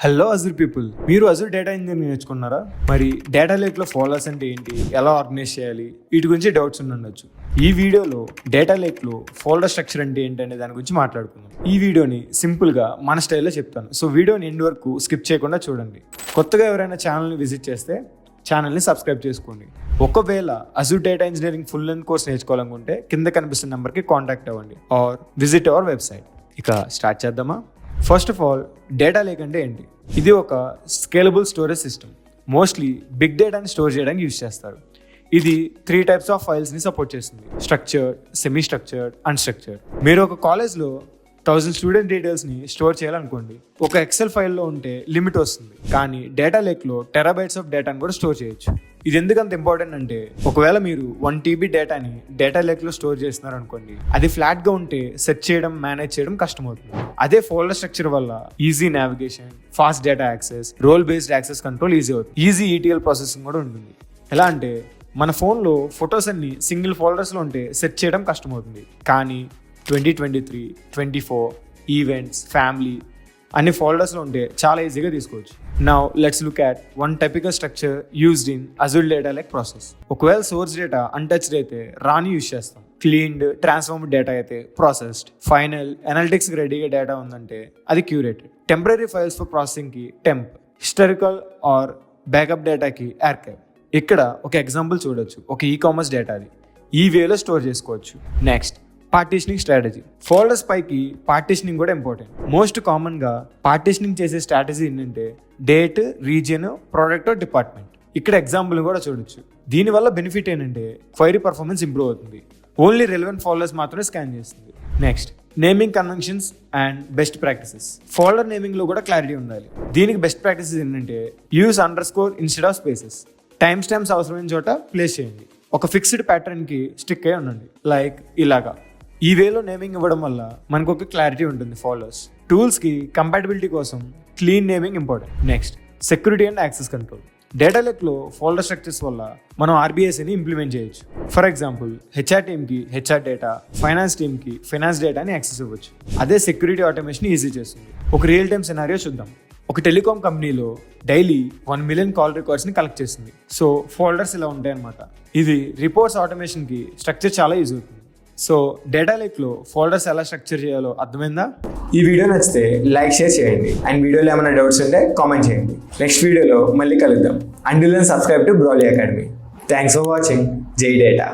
Hello Azure people, మీరు Azure data engineering నేర్చుకున్నారా? మరి డేటా లేక్లో ఫోల్డర్స్ అంటే ఏంటి, ఎలా ఆర్గనైజ్ చేయాలి, వీటి గురించి డౌట్స్ ఉండొచ్చు. ఈ వీడియోలో డేటా లేక్లో ఫోల్డర్ స్ట్రక్చర్ అంటే ఏంటి అనే దాని గురించి మాట్లాడుకుందాం. ఈ వీడియోని సింపుల్గా మన స్టైల్లో చెప్తాను, సో వీడియోని ఎండ్ వరకు స్కిప్ చేయకుండా చూడండి. కొత్తగా ఎవరైనా ఛానల్ని విజిట్ చేస్తే ఛానల్ని సబ్స్క్రైబ్ చేసుకోండి. ఒకవేళ Azure data engineering full length course నేర్చుకోవాలనుకుంటే కింద కనిపిస్తున్న నెంబర్కి కాంటాక్ట్ అవ్వండి ఆర్ విజిట్ అవర్ వెబ్సైట్. ఇక స్టార్ట్ చేద్దామా? First of all, data lake అంటే ఏంటి? ఇది ఒక scalable storage system. Mostly big డేటాని స్టోర్ చేయడానికి యూజ్ చేస్తారు. ఇది 3 టైప్స్ ఆఫ్ ఫైల్స్ని సపోర్ట్ చేస్తుంది: స్ట్రక్చర్డ్, సెమీ స్ట్రక్చర్డ్, అన్స్ట్రక్చర్డ్. మీరు ఒక కాలేజ్లో 1000 స్టూడెంట్ డీటెయిల్స్ని స్టోర్ చేయాలనుకోండి, ఒక ఎక్సెల్ ఫైల్లో ఉంటే లిమిట్ వస్తుంది. కానీ డేటా లేక్లో టెరాబైట్స్ ఆఫ్ డేటాని కూడా స్టోర్ చేయొచ్చు. ఇది ఎందుకంత ఇంపార్టెంట్ అంటే, ఒకవేళ మీరు 1 TB డేటాని డేటా లేక్లో స్టోర్ చేస్తున్నారు అనుకోండి, అది ఫ్లాట్గా ఉంటే సెర్చ్ చేయడం, మేనేజ్ చేయడం కష్టమవుతుంది. అదే ఫోల్డర్ స్ట్రక్చర్ వల్ల easy navigation, fast data access, role based access control easy అవుతుంది. ఈజీ ETL ప్రాసెసింగ్ కూడా ఉంటుంది. ఎలా అంటే, మన ఫోన్లో ఫొటోస్ అన్ని సింగిల్ ఫోల్డర్స్లో ఉంటే సెర్చ్ చేయడం కష్టమవుతుంది. కానీ 2023, 24, ఈవెంట్స్, ఫ్యామిలీ అన్ని ఫోల్డర్స్లో ఉంటే చాలా ఈజీగా తీసుకోవచ్చు. Now let's look at one typical structure used in Azure data lake process. ఒకవేళ సోర్స్ డేటా అన్టచ్డ్ అయితే రాని యూజ్ చేస్తాం. క్లీన్డ్, ట్రాన్స్ఫార్మ్డ్ డేటా అయితే ప్రాసెస్డ్. ఫైనల్ అనలిటిక్స్కి రెడీగా డేటా ఉందంటే అది క్యూరేటెడ్. టెంపరీ ఫైల్స్ ఫర్ ప్రాసెసింగ్కి టెంప్, హిస్టారికల్ ఆర్ బ్యాకప్ డేటాకి ఆర్కైవ్. ఇక్కడ ఒక ఎగ్జాంపుల్ చూడొచ్చు. ఒక ఈకామర్స్ డేటా అది ఈ వేలో స్టోర్ చేసుకోవచ్చు. Next, partitioning strategy. ఫోల్డర్స్ పైకి పార్టీషనింగ్ కూడా ఇంపార్టెంట్. మోస్ట్ కామన్గా పార్టీషనింగ్ చేసే స్ట్రాటజీ ఏంటంటే డేట్, రీజియన్, ప్రోడక్ట్, డిపార్ట్మెంట్. ఇక్కడ ఎగ్జాంపుల్ కూడా చూడొచ్చు. దీనివల్ల బెనిఫిట్ ఏంటంటే క్వైరీ పర్ఫార్మెన్స్ ఇంప్రూవ్ అవుతుంది. ఓన్లీ రెలవెంట్ ఫోల్డర్స్ మాత్రమే స్కాన్ చేస్తుంది. Next, naming conventions and best practices. Folder నేమింగ్లో కూడా క్లారిటీ ఉండాలి. దీనికి బెస్ట్ ప్రాక్టీసెస్ ఏంటంటే use underscore instead of spaces. Time stamps అవసరమైన చోట ప్లేస్ చేయండి. ఒక ఫిక్స్డ్ ప్యాటర్న్కి స్టిక్ అయి ఉండండి, లైక్ ఇలాగా. ఈ వేలో నేమింగ్ ఇవ్వడం వల్ల మనకు ఒక క్లారిటీ ఉంటుంది. ఫోల్డర్స్ టూల్స్కి కంపాటబిలిటీ కోసం clean naming important. Next, security and access control. Data లేక్లో ఫోల్డర్ స్ట్రక్చర్స్ వల్ల మనం RBACని ఇంప్లిమెంట్ చేయొచ్చు. ఫర్ ఎగ్జాంపుల్, HR టీమ్కి HR డేటా, ఫైనాన్స్ టీమ్కి ఫైనాన్స్ డేటాని యాక్సెస్ ఇవ్వచ్చు. అదే సెక్యూరిటీ ఆటోమేషన్ ఈజీ చేస్తుంది. ఒక రియల్ టైమ్ సినారియో చూద్దాం. ఒక టెలికాం కంపెనీలో డైలీ 1 మిలియన్ కాల్ రికార్డ్స్ని కలెక్ట్ చేస్తుంది. సో ఫోల్డర్స్ ఇలా ఉంటాయి అన్నమాట. ఇది రిపోర్ట్స్ ఆటోమేషన్కి స్ట్రక్చర్ చాలా యూజ్ అవుతుంది. సో డేటా లేక్లో ఫోల్డర్స్ ఎలా స్ట్రక్చర్ చేయాలో అర్థమైందా? ఈ వీడియో నచ్చితే లైక్, షేర్ చేయండి. అండ్ వీడియోలో ఏమైనా డౌట్స్ ఉంటే కామెంట్ చేయండి. నెక్స్ట్ వీడియోలో మళ్ళీ కలుద్దాం. అంటిల్ దెన్ సబ్స్క్రైబ్ టు బ్రాలీ అకాడమీ. Thanks for watching. జై డేటా.